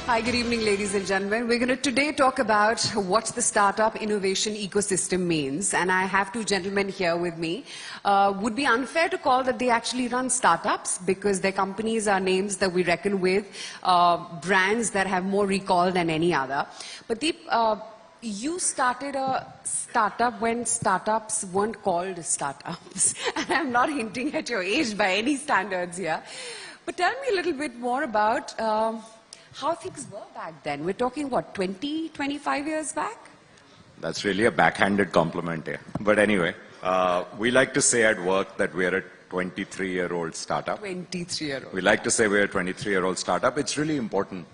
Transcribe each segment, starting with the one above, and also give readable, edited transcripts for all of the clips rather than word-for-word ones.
Hi, good evening, ladies and gentlemen. We're going to today talk about what the startup innovation ecosystem means. And I have two gentlemen here with me. Would be unfair to call that they actually run startups because their companies are names that we reckon with, brands that have more recall than any other. But Deep, you started a startup when startups weren't called startups. And I'm not hinting at your age by any standards here. But tell me a little bit more about how things were back then. We're talking, what, 20, 25 years back? That's really a backhanded compliment here. But anyway, we like to say at work that we're a 23-year-old startup. 23-year-old. We like to say we're a 23-year-old startup. It's really important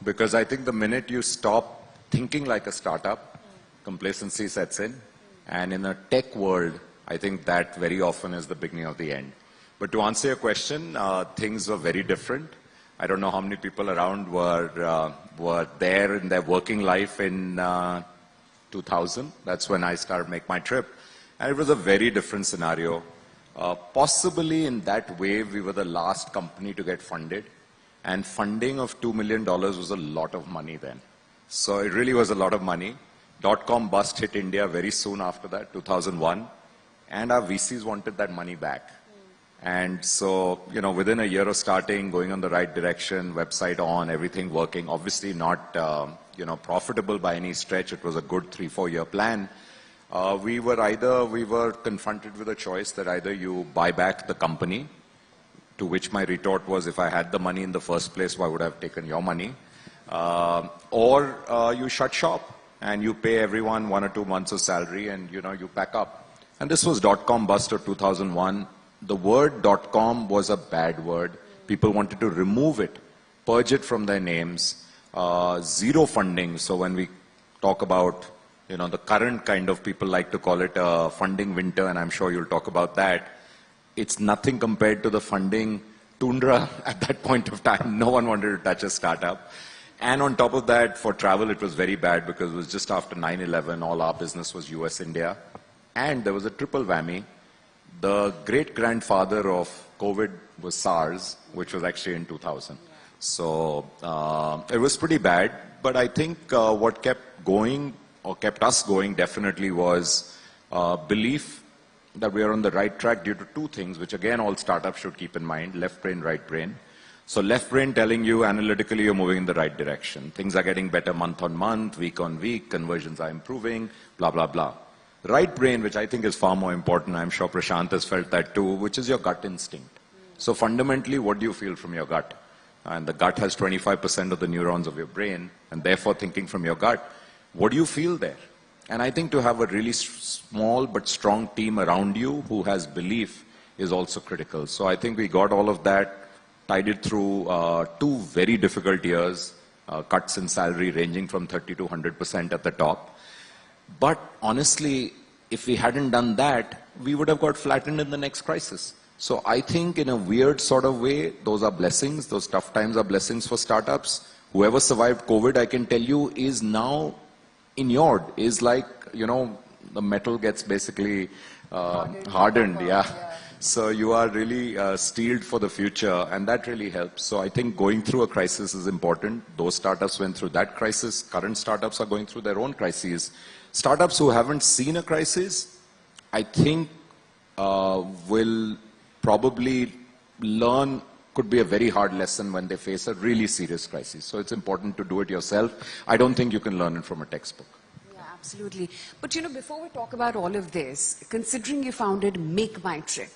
because I think the minute you stop thinking like a startup, complacency sets in. And in a tech world, I think that very often is the beginning of the end. But to answer your question, things were very different. I don't know how many people around were there in their working life in 2000. That's when I started to make my trip. And it was a very different scenario. Possibly in that wave, we were the last company to get funded. And funding of $2 million was a lot of money then. So it really was a lot of money. .com bust hit India very soon after that, 2001. And our VCs wanted that money back. And so, you know, within a year of starting, going on the right direction, website on, everything working, obviously not, profitable by any stretch. It was a good 3-4 year plan. We were confronted with a choice that either you buy back the company, to which my retort was, if I had the money in the first place, why would I have taken your money? Or you shut shop and you pay everyone 1 or 2 months of salary and, you pack up. And this was .com bust of 2001. The word .com was a bad word. People wanted to remove it, purge it from their names, zero funding. So when we talk about, the current kind of, people like to call it a funding winter, and I'm sure you'll talk about that. It's nothing compared to the funding tundra at that point of time. No one wanted to touch a startup. And on top of that, for travel, it was very bad because it was just after 9/11. All our business was US, India. And there was a triple whammy. The great-grandfather of COVID was SARS, which was actually in 2000. So it was pretty bad. But I think what kept going, or kept us going definitely, was belief that we are on the right track due to two things, which again all startups should keep in mind: left brain, right brain. So left brain telling you analytically you're moving in the right direction. Things are getting better month on month, week on week, conversions are improving, blah, blah, blah. Right brain, which I think is far more important, I'm sure Prashant has felt that too, which is your gut instinct. So fundamentally, what do you feel from your gut? And the gut has 25% of the neurons of your brain, and therefore thinking from your gut, what do you feel there? And I think to have a really small but strong team around you who has belief is also critical. So I think we got all of that, tied it through 2 very difficult years, cuts in salary ranging from 30 to 100% at the top. But honestly, if we hadn't done that, we would have got flattened in the next crisis. So I think in a weird sort of way, those are blessings. Those tough times are blessings for startups. Whoever survived COVID, I can tell you, is now inured, is like, the metal gets basically hardened. Yeah. So you are really steeled for the future, and that really helps. So I think going through a crisis is important. Those startups went through that crisis. Current startups are going through their own crises. Startups who haven't seen a crisis, I think, will probably learn, could be a very hard lesson when they face a really serious crisis. So it's important to do it yourself. I don't think you can learn it from a textbook. Yeah, absolutely. But before we talk about all of this, considering you founded Make My Trip,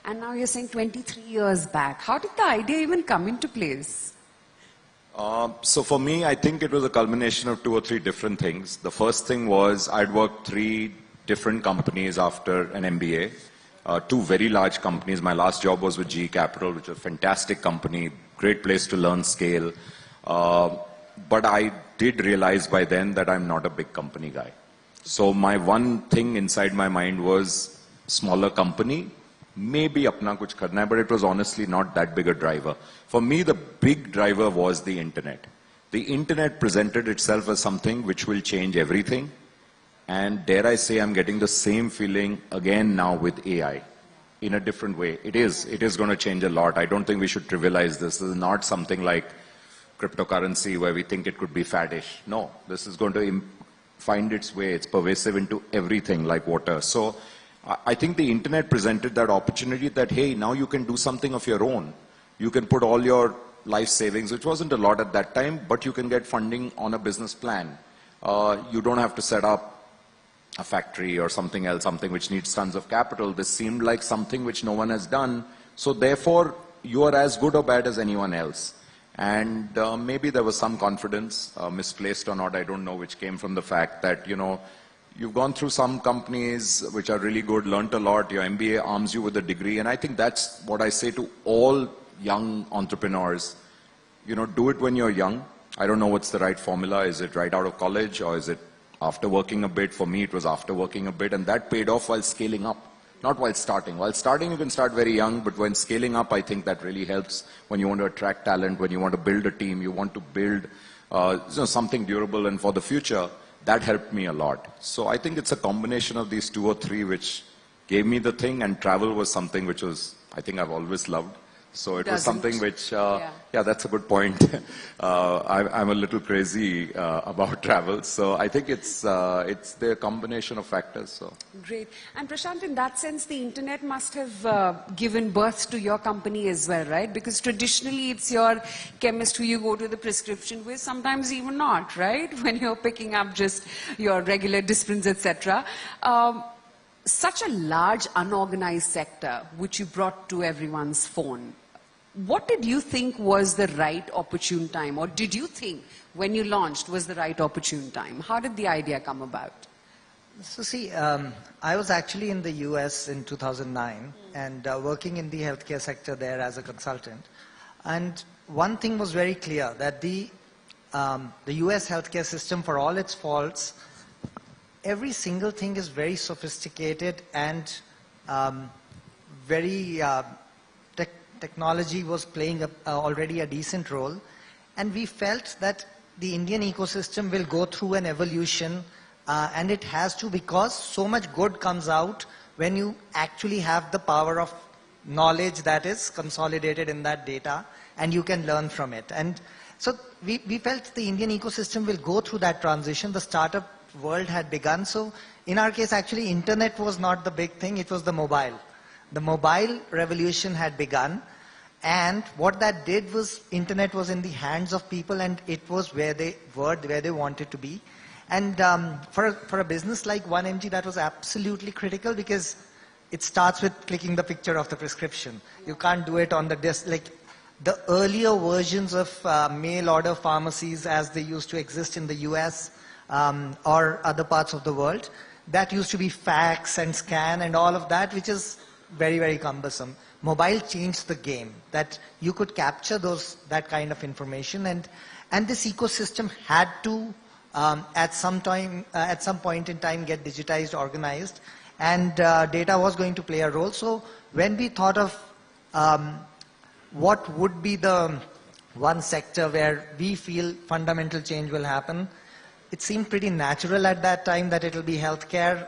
and now you're saying 23 years back, how did the idea even come into place? So for me, I think it was a culmination of 2 or 3 different things. The first thing was I'd worked 3 different companies after an MBA, 2 very large companies. My last job was with GE Capital, which is a fantastic company, great place to learn scale. But I did realize by then that I'm not a big company guy. So my one thing inside my mind was smaller company, maybe apna kuch karna hai, but it was honestly not that big a driver. For me, the big driver was the internet. The internet presented itself as something which will change everything. And dare I say, I'm getting the same feeling again now with AI in a different way. It is going to change a lot. I don't think we should trivialize this. This is not something like cryptocurrency where we think it could be faddish. No, this is going to find its way. It's pervasive into everything like water. So I think the internet presented that opportunity that, hey, now you can do something of your own. You can put all your life savings, which wasn't a lot at that time, but you can get funding on a business plan. You don't have to set up a factory or something else, something which needs tons of capital. This seemed like something which no one has done. So therefore, you are as good or bad as anyone else. And maybe there was some confidence, misplaced or not, I don't know, which came from the fact that, you know, you've gone through some companies which are really good, learnt a lot, your MBA arms you with a degree, and I think that's what I say to all young entrepreneurs. You know, do it when you're young. I don't know what's the right formula. Is it right out of college or is it after working a bit? For me, it was after working a bit, and that paid off while scaling up, not while starting. While starting, you can start very young, but when scaling up, I think that really helps when you want to attract talent, when you want to build a team, you want to build something durable and for the future. That helped me a lot. So I think it's a combination of these 2 or 3 which gave me the thing, and travel was something which was, I think I've always loved. So it was something which, yeah, that's a good point. I'm a little crazy about travel. So I think it's the combination of factors. So great. And Prashant, in that sense, the internet must have given birth to your company as well, right? Because traditionally it's your chemist who you go to the prescription with, sometimes even not, right? When you're picking up just your regular disciplines, etc. Such a large unorganized sector which you brought to everyone's phone. What did you think was the right opportune time, or did you think when you launched was the right opportune time? How did the idea come about? So see, I was actually in the US in 2009 and working in the healthcare sector there as a consultant. And one thing was very clear, that the US healthcare system, for all its faults, every single thing is very sophisticated and very technology was playing already a decent role, and we felt that the Indian ecosystem will go through an evolution, and it has to, because so much good comes out when you actually have the power of knowledge that is consolidated in that data, and you can learn from it. And so we felt the Indian ecosystem will go through that transition. The startup world had begun. So in our case, actually, internet was not the big thing, it was the mobile. The mobile revolution had begun. And what that did was, internet was in the hands of people, and it was where they were, where they wanted to be. And for a business like 1mg, that was absolutely critical, because it starts with clicking the picture of the prescription. You can't do it on the desk. Like the earlier versions of mail order pharmacies as they used to exist in the US or other parts of the world, that used to be fax and scan and all of that, which is very, very cumbersome. Mobile changed the game, that you could capture that kind of information, and this ecosystem had to at some point in time get digitized, organized, and data was going to play a role. So when we thought of what would be the one sector where we feel fundamental change will happen, it seemed pretty natural at that time that it will be healthcare.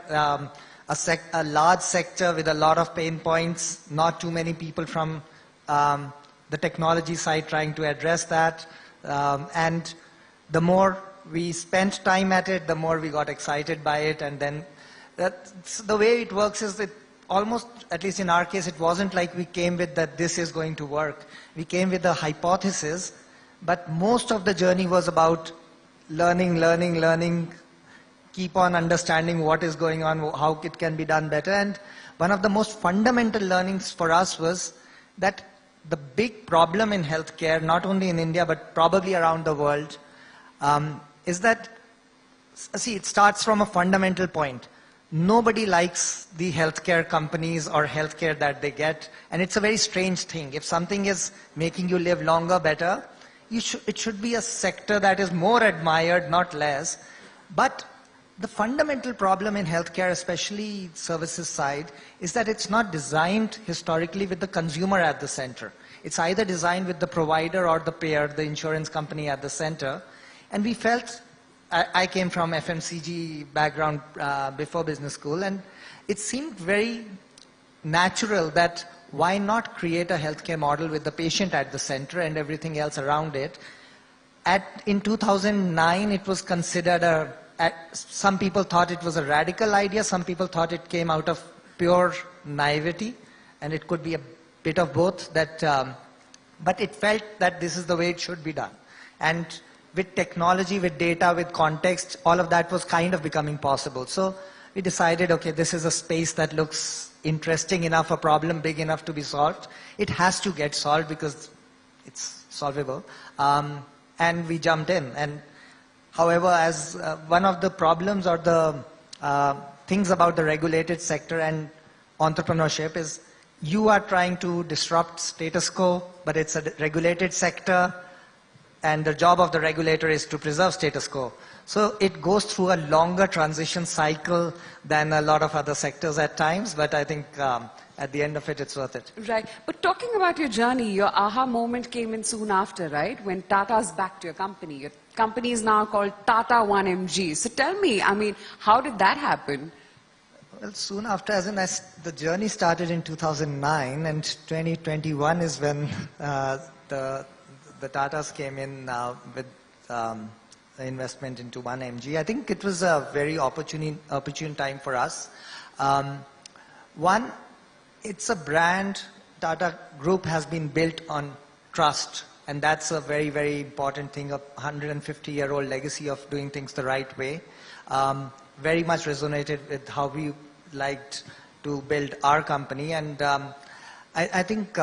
A large sector with a lot of pain points, not too many people from the technology side trying to address that. And the more we spent time at it, the more we got excited by it. And then the way it works is that almost, at least in our case, it wasn't like we came with that this is going to work. We came with a hypothesis, but most of the journey was about learning, keep on understanding what is going on, how it can be done better. And one of the most fundamental learnings for us was that the big problem in healthcare, not only in India, but probably around the world, is that, see, it starts from a fundamental point. Nobody likes the healthcare companies or healthcare that they get. And it's a very strange thing. If something is making you live longer, better, it should be a sector that is more admired, not less. But the fundamental problem in healthcare, especially services side, is that it's not designed historically with the consumer at the center. It's either designed with the provider or the payer, the insurance company at the center. And we felt, I came from FMCG background before business school, and it seemed very natural that why not create a healthcare model with the patient at the center and everything else around it. In 2009, it was considered some people thought it was a radical idea, some people thought it came out of pure naivety, and it could be a bit of both. But it felt that this is the way it should be done. And with technology, with data, with context, all of that was kind of becoming possible. So we decided, okay, this is a space that looks interesting enough, a problem big enough to be solved. It has to get solved because it's solvable. And we jumped in. And however, as one of the problems or the things about the regulated sector and entrepreneurship is you are trying to disrupt status quo, but it's a regulated sector, and the job of the regulator is to preserve status quo. So it goes through a longer transition cycle than a lot of other sectors at times, but I think at the end of it, it's worth it. Right. But talking about your journey, your aha moment came in soon after, right? When Tata's backed your company. Your company is now called Tata 1MG. So tell me, I mean, how did that happen? Well, soon after, the journey started in 2009, and 2021 is when the Tatas came in with investment into 1MG. I think it was a very opportune time for us. One, it's a brand. Tata Group has been built on trust, and that's a very, very important thing, a 150-year-old legacy of doing things the right way. Very much resonated with how we liked to build our company, and I think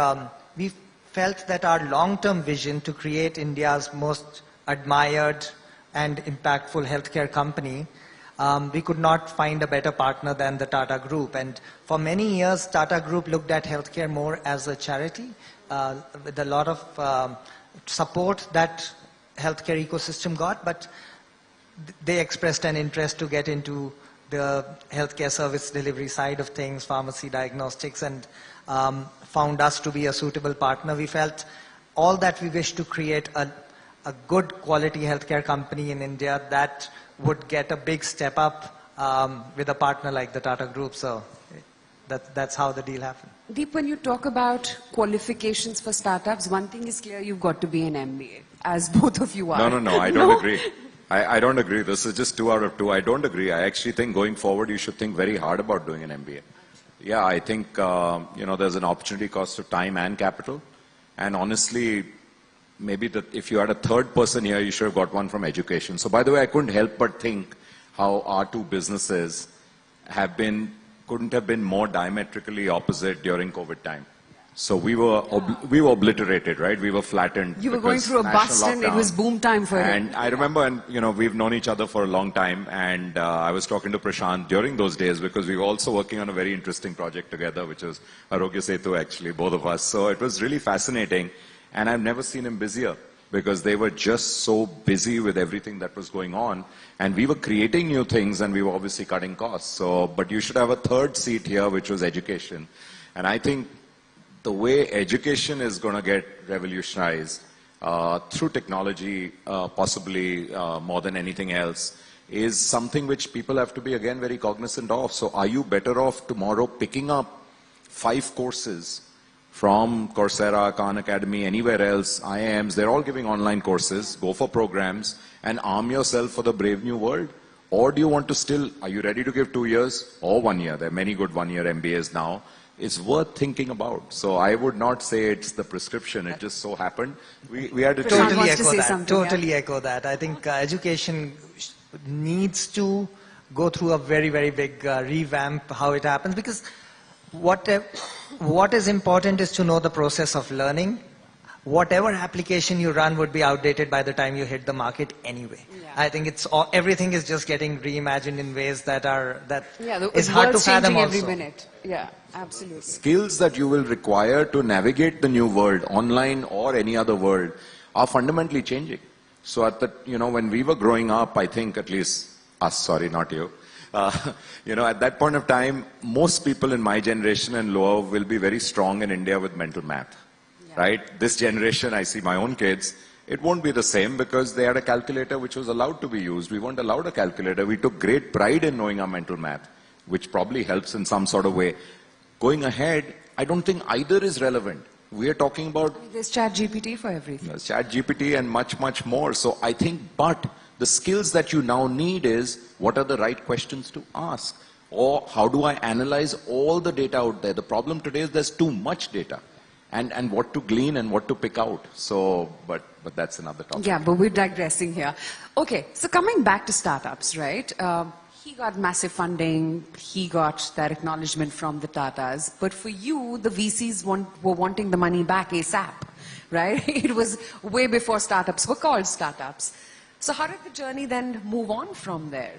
we felt that our long-term vision to create India's most admired and impactful healthcare company, we could not find a better partner than the Tata Group. And for many years, Tata Group looked at healthcare more as a charity, with a lot of support that healthcare ecosystem got, but they expressed an interest to get into the healthcare service delivery side of things, pharmacy, diagnostics, and found us to be a suitable partner. We felt all that we wished to create a good quality healthcare company in India that would get a big step up with a partner like the Tata Group. So that's how the deal happened. Deep, when you talk about qualifications for startups, one thing is clear, you've got to be an MBA, as both of you are. No, I don't agree. I don't agree. This is just 2 out of 2. I don't agree. I actually think going forward, you should think very hard about doing an MBA. Yeah, I think, there's an opportunity cost of time and capital. And honestly, maybe if you had a third person here, you should have got one from education. So by the way, I couldn't help but think how our two businesses couldn't have been more diametrically opposite during COVID time. So we were obliterated, right? We were flattened. You were going through a bust and it was boom time for you. And I remember, we've known each other for a long time, and I was talking to Prashant during those days because we were also working on a very interesting project together, which was Arogya Setu, actually, both of us. So it was really fascinating, and I've never seen him busier because they were just so busy with everything that was going on, and we were creating new things, and we were obviously cutting costs. So, but you should have a third seat here, which was education. And I think the way education is going to get revolutionized through technology, possibly more than anything else, is something which people have to be, again, very cognizant of. So are you better off tomorrow picking up 5 courses from Coursera, Khan Academy, anywhere else, IIMs, they're all giving online courses, go for programs, and arm yourself for the brave new world? Or do you want to are you ready to give 2 years or 1 year? There are many good 1-year MBAs now. It's worth thinking about. So I would not say it's the prescription. It just so happened. We had to totally echo that. Totally echo that. I think education needs to go through a very, very big revamp how it happens, because what is important is to know the process of learning. Whatever application you run would be outdated by the time you hit the market anyway. Yeah. I think everything is just getting reimagined in ways that is hard to fathom also. Every minute. Yeah, absolutely. Skills that you will require to navigate the new world, online or any other world, are fundamentally changing. So when we were growing up, I think at least us, sorry, not you. At that point of time, most people in my generation and lower will be very strong in India with mental math. Yeah. Right? This generation, I see my own kids, it won't be the same because they had a calculator which was allowed to be used. We weren't allowed a calculator. We took great pride in knowing our mental math, which probably helps in some sort of way. Going ahead, I don't think either is relevant. we are talking about There's ChatGPT for everything. ChatGPT and much, much more. So I think, but the skills that you now need is what are the right questions to ask? Or how do I analyze all the data out there? The problem today is there's too much data. And what to glean and what to pick out. So, but that's another topic. Yeah, but we're digressing here. Okay, so coming back to startups, right? He got massive funding, he got that acknowledgement from the Tatas, but for you, the VCs were wanting the money back ASAP, right? It was way before startups were called startups. So how did the journey then move on from there?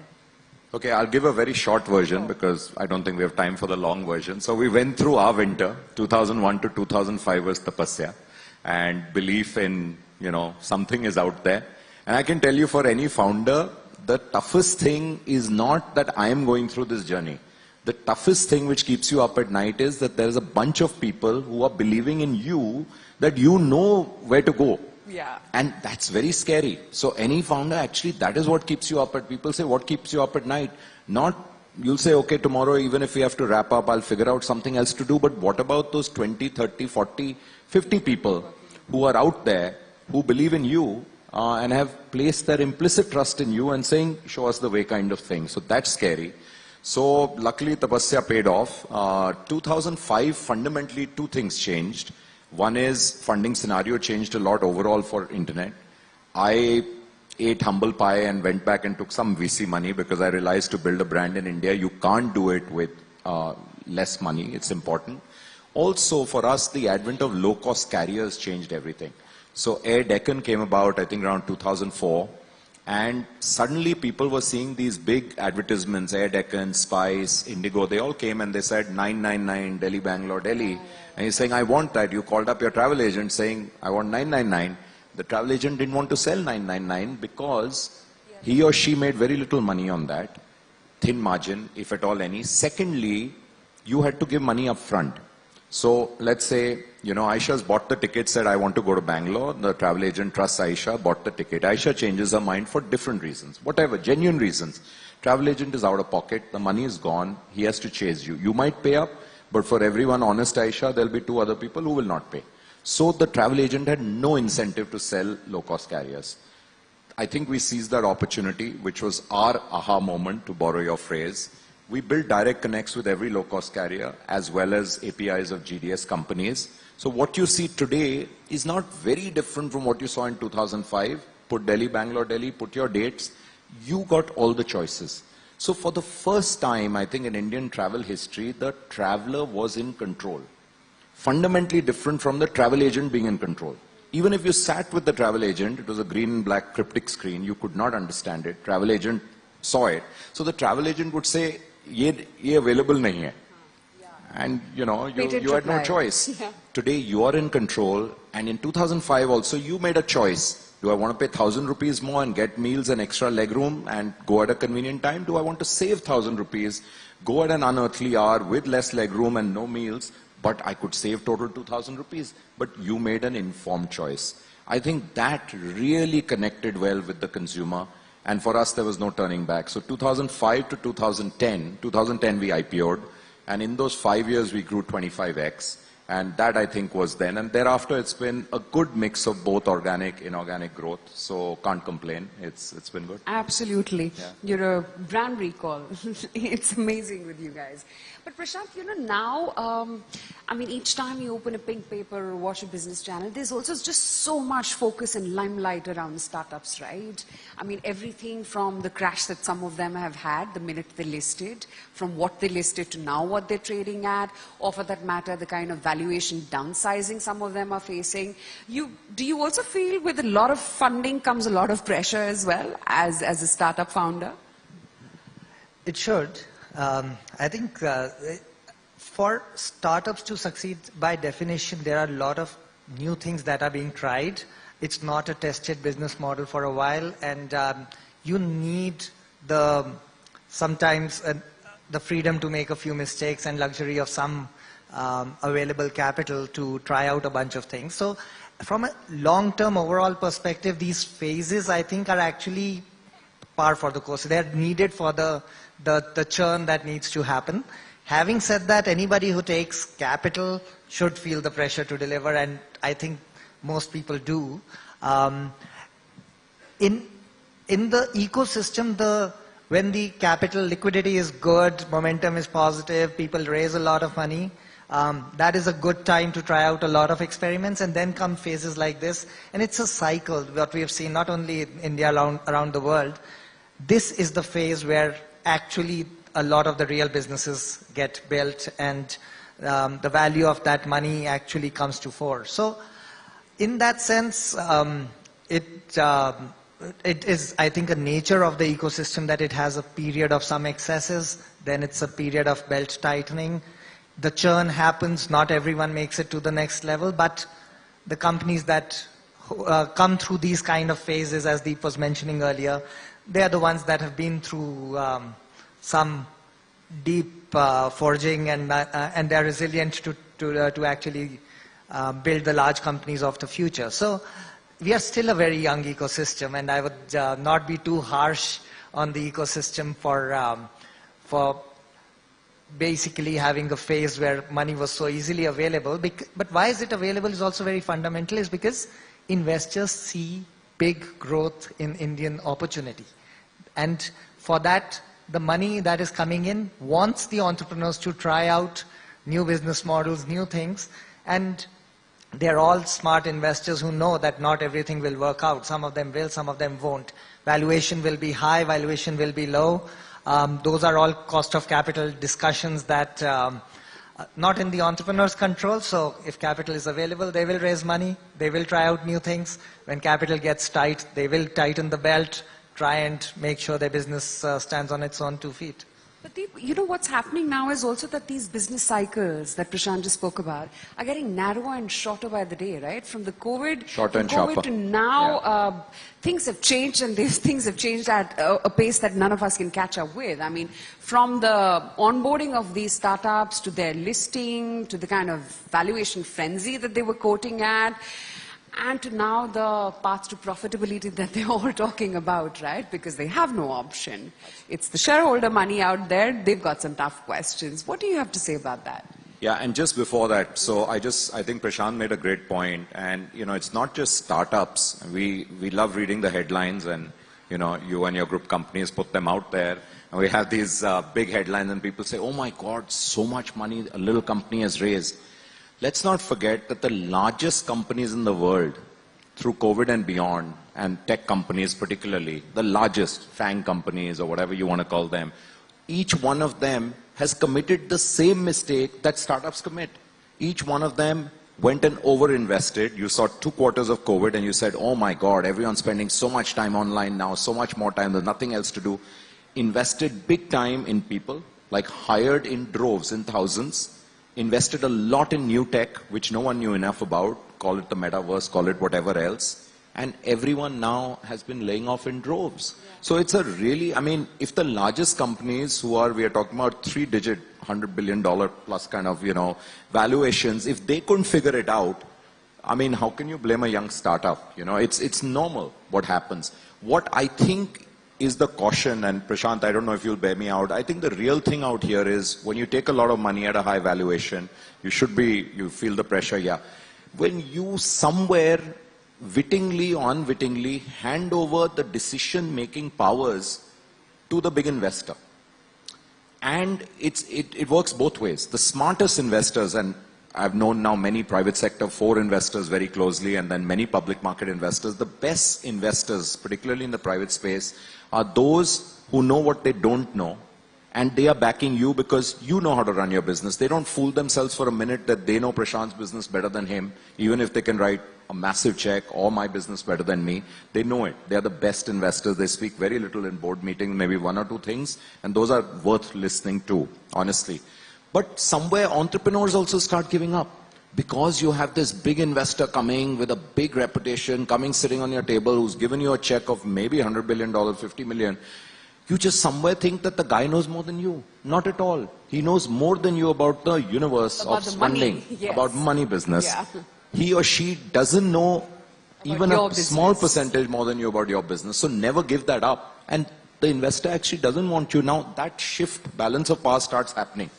Okay, I'll give a very short version because I don't think we have time for the long version. So we went through our winter, 2001 to 2005 was tapasya, and belief in, something is out there. And I can tell you for any founder, the toughest thing is not that I am going through this journey. The toughest thing which keeps you up at night is that there's a bunch of people who are believing in you that you know where to go. Yeah. And that's very scary. So any founder, actually, that is what keeps you up at. People say, what keeps you up at night? Not, you'll say, okay, tomorrow, even if we have to wrap up, I'll figure out something else to do. But what about those 20, 30, 40, 50 people who are out there, who believe in you, and have placed their implicit trust in you and saying, show us the way kind of thing. So that's scary. So luckily, tapasya paid off. 2005, fundamentally, two things changed. One is funding scenario changed a lot overall for internet. I ate humble pie and went back and took some VC money because I realized to build a brand in India, you can't do it with less money. It's important. Also, for us, the advent of low-cost carriers changed everything. So Air Deccan came about, I think, around 2004. And suddenly people were seeing these big advertisements, Air Deccan, Spice, Indigo, they all came and they said 999, Delhi, Bangalore, Delhi. And he's saying, I want that. You called up your travel agent saying, I want 999. The travel agent didn't want to sell 999 because he or she made very little money on that. Thin margin, if at all any. Secondly, you had to give money up front. So let's say, Aisha's bought the ticket, said, I want to go to Bangalore. The travel agent trusts Aisha, bought the ticket. Aisha changes her mind for different reasons, whatever, genuine reasons. Travel agent is out of pocket, the money is gone, he has to chase you. You might pay up, but for everyone honest Aisha, there'll be two other people who will not pay. So the travel agent had no incentive to sell low-cost carriers. I think we seized that opportunity, which was our aha moment, to borrow your phrase. We built direct connects with every low-cost carrier, as well as APIs of GDS companies. So what you see today is not very different from what you saw in 2005. Put Delhi, Bangalore, Delhi, put your dates. You got all the choices. So for the first time, I think in Indian travel history, the traveler was in control. Fundamentally different from the travel agent being in control. Even if you sat with the travel agent, it was a green and black cryptic screen, you could not understand it. Travel agent saw it. So the travel agent would say, ye available nahi hai. And you had no choice. Yeah. Today you are in control, and in 2005 also you made a choice. Do I want to pay 1,000 rupees more and get meals and extra legroom and go at a convenient time? Do I want to save 1,000 rupees, go at an unearthly hour with less legroom and no meals, but I could save total 2,000 rupees? But you made an informed choice. I think that really connected well with the consumer. And for us, there was no turning back. So 2005 to 2010 we IPO'd. And in those 5 years, we grew 25x. And that, I think, was then. And thereafter, it's been a good mix of both organic, inorganic growth. So can't complain. It's been good. Absolutely. Yeah. You're a brand recall. It's amazing with you guys. But Prashant, now, each time you open a Pink Paper or watch a business channel, there's also just so much focus and limelight around startups, right? Everything from the crash that some of them have had the minute they listed, from what they listed to now what they're trading at, or for that matter, the kind of valuation downsizing some of them are facing. Do you also feel with a lot of funding comes a lot of pressure as well as a startup founder? It should. I think for startups to succeed, by definition, there are a lot of new things that are being tried. It's not a tested business model for a while, and you need sometimes the freedom to make a few mistakes and luxury of some available capital to try out a bunch of things. So from a long-term overall perspective, these phases, I think, are actually par for the course. They're needed for the churn that needs to happen. Having said that, anybody who takes capital should feel the pressure to deliver, and I think most people do. In the ecosystem, when the capital liquidity is good, momentum is positive, people raise a lot of money, that is a good time to try out a lot of experiments, and then come phases like this. And it's a cycle, what we have seen not only in India, around the world. This is the phase where actually a lot of the real businesses get built, and the value of that money actually comes to fore. So in that sense, it is, I think, a nature of the ecosystem that it has a period of some excesses, then it's a period of belt tightening. The churn happens, not everyone makes it to the next level, but the companies that come through these kind of phases, as Deep was mentioning earlier, they are the ones that have been through some deep forging, and they are resilient to actually build the large companies of the future. So we are still a very young ecosystem, and I would not be too harsh on the ecosystem for basically having a phase where money was so easily available. But why is it available is also very fundamental, is because investors see big growth in Indian opportunity. And for that, the money that is coming in wants the entrepreneurs to try out new business models, new things, and they're all smart investors who know that not everything will work out. Some of them will, some of them won't. Valuation will be high, valuation will be low. Those are all cost of capital discussions that not in the entrepreneur's control. So if capital is available, they will raise money, they will try out new things. When capital gets tight, they will tighten the belt, try and make sure their business stands on its own 2 feet. But Deep, you know what's happening now is also that these business cycles that Prashant just spoke about are getting narrower and shorter by the day, right? From the COVID, Shorter and sharper. to now, Yeah. things have changed, and these things have changed at a pace that none of us can catch up with. I mean, from the onboarding of these startups to their listing, to the kind of valuation frenzy that they were quoting at, and to now the path to profitability that they're all talking about, right? Because they have no option. It's the shareholder money out there. They've got some tough questions. What do you have to say about that? Yeah, and just before that, so I think Prashant made a great point, and it's not just startups. We love reading the headlines, and you and your group companies put them out there, and we have these big headlines, and people say, oh my God, so much money a little company has raised. Let's not forget that the largest companies in the world, through COVID and beyond, and tech companies particularly, the largest FANG companies or whatever you want to call them, each one of them has committed the same mistake that startups commit. Each one of them went and over-invested. You saw 2 quarters of COVID and you said, oh my God, everyone's spending so much time online now, so much more time, there's nothing else to do. Invested big time in people, like hired in droves, in thousands, invested a lot in new tech, which no one knew enough about, call it the metaverse, call it whatever else, and everyone now has been laying off in droves. Yeah. So it's a really, I mean, if the largest companies we are talking about 3-digit, $100 billion plus kind of, valuations, if they couldn't figure it out, I mean, how can you blame a young startup? It's normal what happens. What I think is the caution, and Prashant, I don't know if you'll bear me out, I think the real thing out here is when you take a lot of money at a high valuation, you feel the pressure, yeah. When you somewhere wittingly or unwittingly hand over the decision-making powers to the big investor. And it works both ways. The smartest investors, and I've known now many private sector 4 investors very closely, and then many public market investors, the best investors, particularly in the private space, are those who know what they don't know, and they are backing you because you know how to run your business. They don't fool themselves for a minute that they know Prashant's business better than him, even if they can write a massive check or my business better than me. They know it. They are the best investors. They speak very little in board meetings, maybe 1 or 2 things, and those are worth listening to, honestly. But somewhere entrepreneurs also start giving up. Because you have this big investor coming with a big reputation, coming sitting on your table, who's given you a check of maybe $100 billion, $50 million, you just somewhere think that the guy knows more than you. Not at all. He knows more than you about the universe about of the spending, money. Yes. about money business. Yeah. He or she doesn't know about even a small percentage more than you about your business. So never give that up. And the investor actually doesn't want you. Now that shift, balance of power starts happening.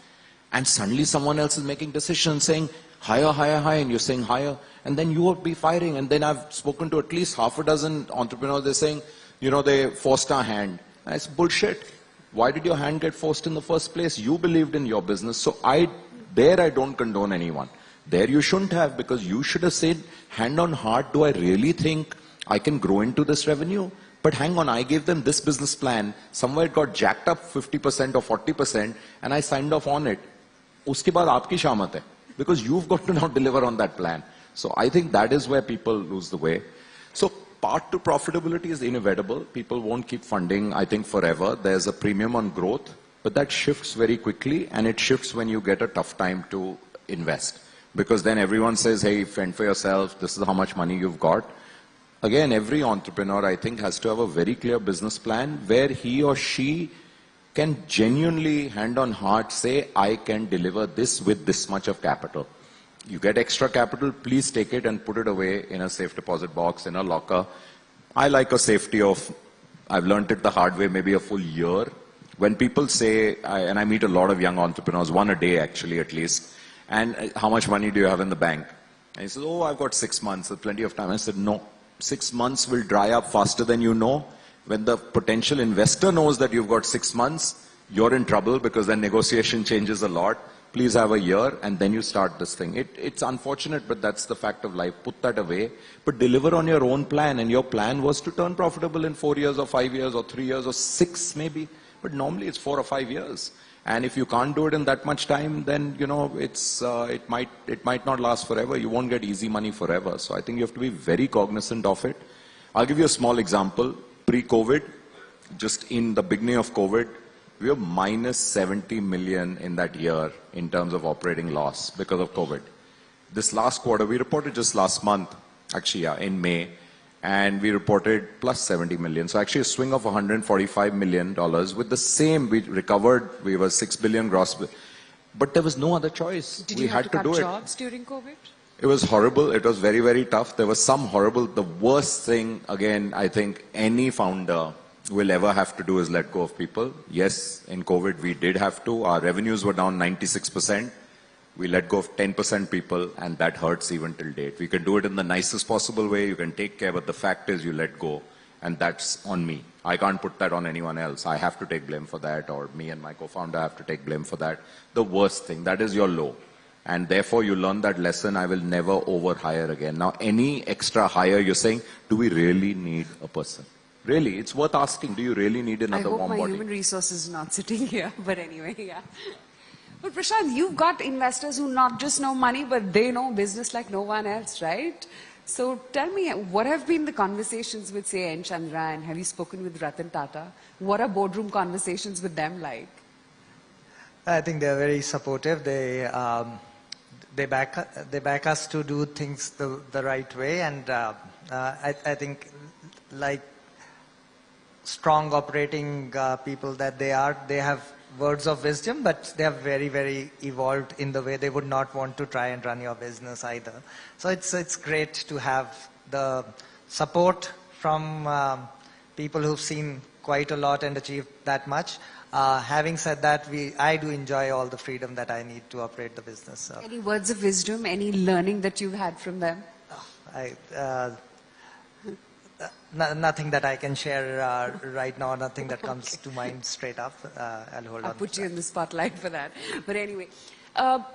And suddenly someone else is making decisions saying, higher, higher, higher, and you're saying higher. And then you will be firing. And then I've spoken to at least half a dozen entrepreneurs. They're saying, you know, they forced our hand. And it's bullshit. Why did your hand get forced in the first place? You believed in your business. So I don't condone anyone. There you shouldn't have, because you should have said, hand on heart, do I really think I can grow into this revenue? But hang on, I gave them this business plan. Somewhere it got jacked up 50% or 40%, and I signed off on it. Uske baad aapki shaamat hai, because you've got to now deliver on that plan. So I think that is where people lose the way. So part to profitability is inevitable. People won't keep funding, I think, forever. There's a premium on growth, but that shifts very quickly, and it shifts when you get a tough time to invest. Because then everyone says, hey, fend for yourself, this is how much money you've got. Again, every entrepreneur, I think, has to have a very clear business plan where he or she can genuinely, hand on heart, say, I can deliver this with this much of capital. You get extra capital, please take it and put it away in a safe deposit box, in a locker. I like a safety of, I've learned it the hard way, maybe a full year. When people say, and I meet a lot of young entrepreneurs, one a day actually at least, and how much money do you have in the bank? And he says, oh, I've got 6 months, so plenty of time. I said, no, 6 months will dry up faster than you know. When the potential investor knows that you've got 6 months, you're in trouble, because then negotiation changes a lot. Please have a year, and then you start this thing. It's unfortunate, but that's the fact of life. Put that away, but deliver on your own plan. And your plan was to turn profitable in 4 years or 5 years or 3 years or 6 maybe. But normally it's 4 or 5 years. And if you can't do it in that much time, then, you know, it might not last forever. You won't get easy money forever. So I think you have to be very cognizant of it. I'll give you a small example. Pre-COVID, just in the beginning of COVID, we were minus 70 million in that year in terms of operating loss because of COVID. This last quarter, we reported just last month, actually, yeah, in May, and we reported plus 70 million. So actually a swing of $145 million with the same, we recovered, we were 6 billion gross, but there was no other choice. Did we you had have to cut do jobs during COVID? It was horrible. It was very, very tough. There was some horrible, the worst thing, again, I think any founder will ever have to do is let go of people. Yes, in COVID we did have to. Our revenues were down 96%. We let go of 10% people, and that hurts even till date. We can do it in the nicest possible way. You can take care, but the fact is you let go, and that's on me. I can't put that on anyone else. I have to take blame for that, or me and my co-founder have to take blame for that. The worst thing, that is your low. And therefore you learn that lesson. I will never over-hire again. Now, any extra hire, you're saying, do we really need a person? Really, it's worth asking. Do you really need another warm body? I hope my human resources is not sitting here, but anyway, yeah. But Prashant, you've got investors who not just know money, but they know business like no one else, right? So tell me, what have been the conversations with, say, N. Chandra, and have you spoken with Ratan Tata? What are boardroom conversations with them like? I think they're very supportive. They back us to do things the right way, and I think, like strong operating people that they are, they have words of wisdom, but they are very, very evolved in the way they would not want to try and run your business either. So it's great to have the support from people who've seen quite a lot and achieved that much. Having said that, I do enjoy all the freedom that I need to operate the business. So. Any words of wisdom, any learning that you've had from them? Nothing that I can share right now, nothing that comes to mind straight up. I'll hold on. I'll put you in the spotlight for that. But anyway,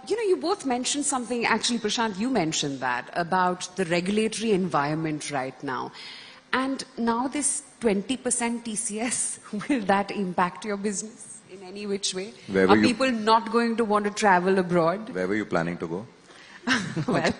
you both mentioned something, actually Prashant, you mentioned that, about the regulatory environment right now. And now this 20% TCS, will that impact your business in any which way? Are people not going to want to travel abroad? Where were you planning to go? Well,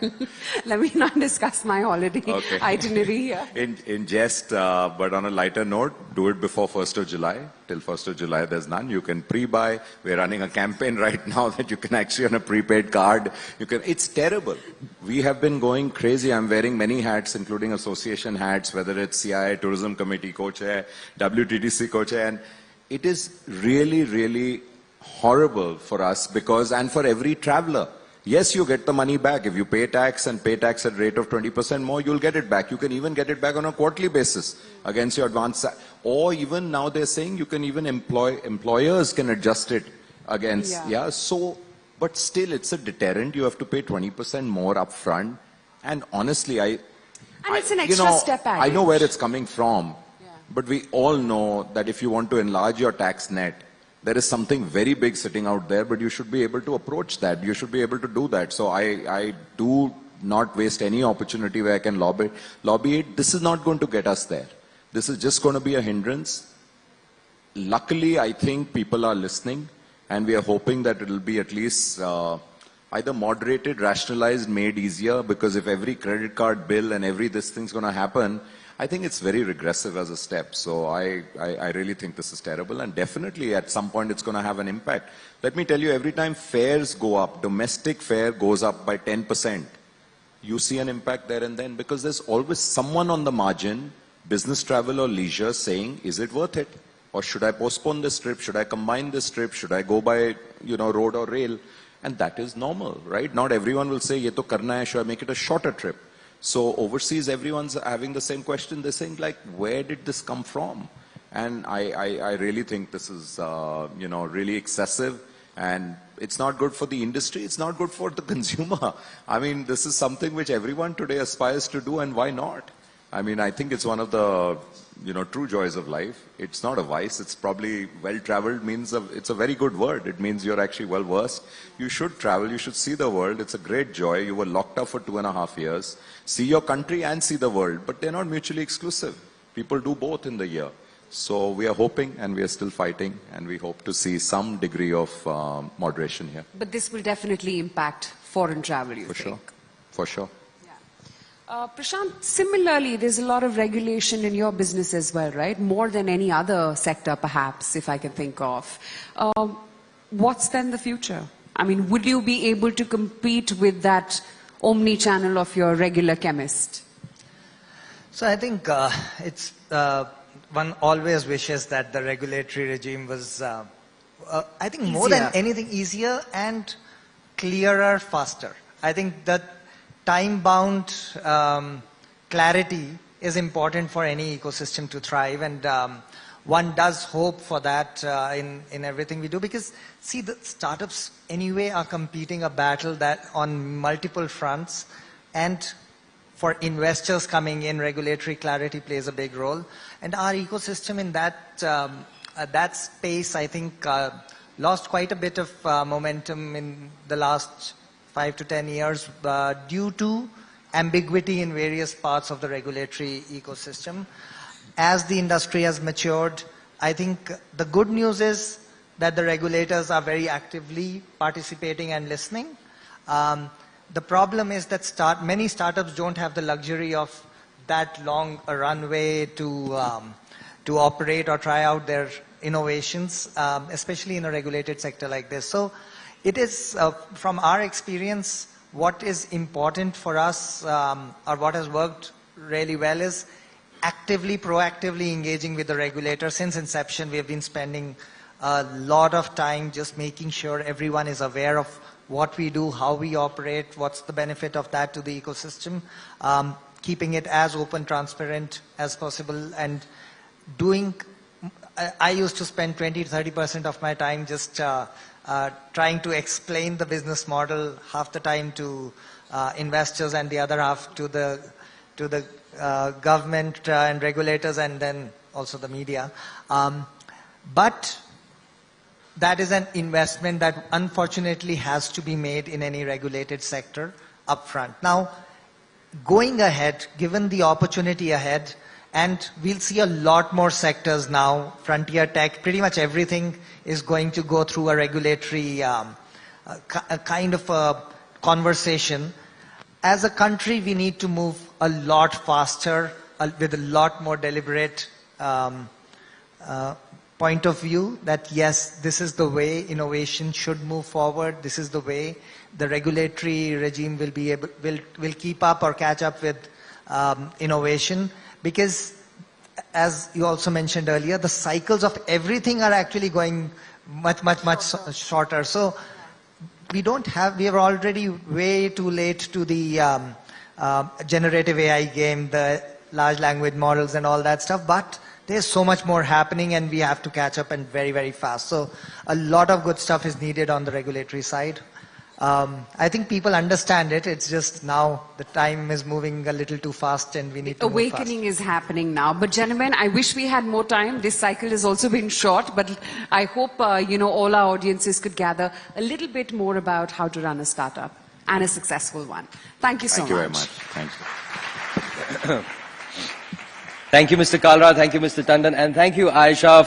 let me not discuss my holiday itinerary here. In jest, but on a lighter note, do it before 1st of July. Till 1st of July, there's none. You can pre-buy. We're running a campaign right now that you can actually, on a prepaid card, it's terrible. We have been going crazy. I'm wearing many hats, including association hats, whether it's CII, Tourism Committee co-chair, WTTC co-chair, and it is really, really horrible for us because, and for every traveler. Yes, you get the money back. If you pay tax and pay tax at rate of 20% more, you'll get it back. You can even get it back on a quarterly basis against your advance. Or even now they're saying you can even employers can adjust it against. Yeah. So but still it's a deterrent. You have to pay 20% more upfront. And honestly, And it's an extra step I know added. where it's coming from, but we all know that if you want to enlarge your tax net, there is something very big sitting out there, but you should be able to approach that. You should be able to do that. So I do not waste any opportunity where I can lobby it. This is not going to get us there. This is just going to be a hindrance. Luckily, I think people are listening, and we are hoping that it will be at least either moderated, rationalized, made easier, because if every credit card bill and every this thing's going to happen, I think it's very regressive as a step. So I really think this is terrible, and definitely at some point it's going to have an impact. Let me tell you, every time fares go up, domestic fare goes up by 10%, you see an impact there and then, because there's always someone on the margin, business travel or leisure, saying, is it worth it? Or should I postpone this trip? Should I combine this trip? Should I go by, road or rail? And that is normal, right? Not everyone will say, ye to karna hai, should I make it a shorter trip? So overseas, everyone's having the same question. They're saying, like, where did this come from? And I really think this is, really excessive. And it's not good for the industry. It's not good for the consumer. I mean, this is something which everyone today aspires to do, and why not? I mean, I think it's one of the, true joys of life. It's not a vice. It's probably well-traveled means it's a very good word. It means you're actually well-versed. You should travel. You should see the world. It's a great joy. You were locked up for 2.5 years. See your country and see the world. But they're not mutually exclusive. People do both in the year. So we are hoping, and we are still fighting, and we hope to see some degree of moderation here. But this will definitely impact foreign travel, you For think? sure. For sure. Prashant, similarly, there's a lot of regulation in your business as well, right? More than any other sector, perhaps, if I can think of. What's then the future? I mean, would you be able to compete with that omni-channel of your regular chemist? So I think it's one always wishes that the regulatory regime was, I think, more than Easier. anything, easier and clearer, faster. I think that time-bound clarity is important for any ecosystem to thrive, and one does hope for that in everything we do, because see, the startups anyway are competing a battle that on multiple fronts, and for investors coming in, regulatory clarity plays a big role, and our ecosystem in that space, I think, lost quite a bit of momentum in the last 5 to 10 years due to ambiguity in various parts of the regulatory ecosystem. As the industry has matured, I think the good news is that the regulators are very actively participating and listening. The problem is that many startups don't have the luxury of that long a runway to operate or try out their innovations, especially in a regulated sector like this. So it is, from our experience, what is important for us, or what has worked really well, is actively, proactively engaging with the regulator. Since inception, we have been spending a lot of time just making sure everyone is aware of what we do, how we operate, what's the benefit of that to the ecosystem, keeping it as open, transparent as possible, and I used to spend 20 to 30% of my time just trying to explain the business model, half the time to investors and the other half to the government and regulators, and then also the media. But that is an investment that unfortunately has to be made in any regulated sector upfront. Now, going ahead, given the opportunity ahead, and we'll see a lot more sectors now, frontier tech, pretty much everything is going to go through a regulatory a kind of a conversation. As a country, we need to move a lot faster with a lot more deliberate point of view that yes, this is the way innovation should move forward. This is the way the regulatory regime will keep up or catch up with innovation. Because, as you also mentioned earlier, the cycles of everything are actually going much shorter. So we are already way too late to the generative AI game, the large language models and all that stuff, but there's so much more happening and we have to catch up, and very, very fast. So a lot of good stuff is needed on the regulatory side. I think people understand it. It's just now the time is moving a little too fast and we need to move fast. Awakening is happening now. But gentlemen, I wish we had more time. This cycle has also been short, but I hope, all our audiences could gather a little bit more about how to run a startup and a successful one. Thank you so much. Thank you very much. Thank you. Thank you, Mr. Kalra. Thank you, Mr. Tandon. And thank you, Aisha.